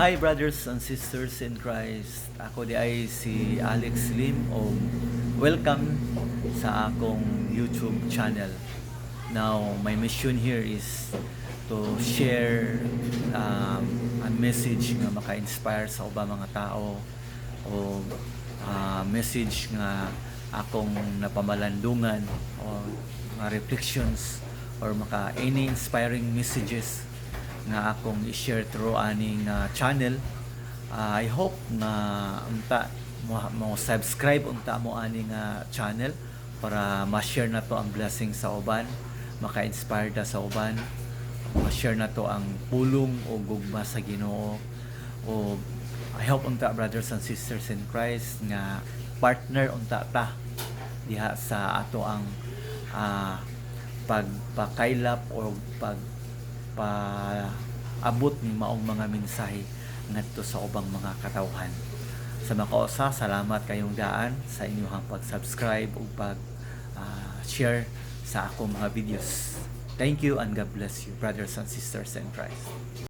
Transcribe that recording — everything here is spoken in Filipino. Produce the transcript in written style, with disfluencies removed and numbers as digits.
Hi brothers and sisters in Christ. Ako di ay si Alex Lim o welcome sa akong YouTube channel. Now, my mission here is to share a message nga maka-inspire sa ubang mga tao o message nga akong napamalandungan o mga reflections or maka any inspiring messages nga akong i-share through aning channel. I hope na unta mo subscribe unta mo aning channel para ma-share na to ang blessing sa uban, maka-inspire ta sa uban, ma-share na to ang pulong o gugma sa Ginoo. O I hope unta brothers and sisters in Christ nga partner unta ta diha sa ato ang pagpakaylap o abot ni maong mga mensahe ngadto sa ubang mga katawhan. Sa makausa, salamat kayong daan sa inyong pag-subscribe o pag-share sa akong mga videos. Thank you and God bless you, brothers and sisters in Christ.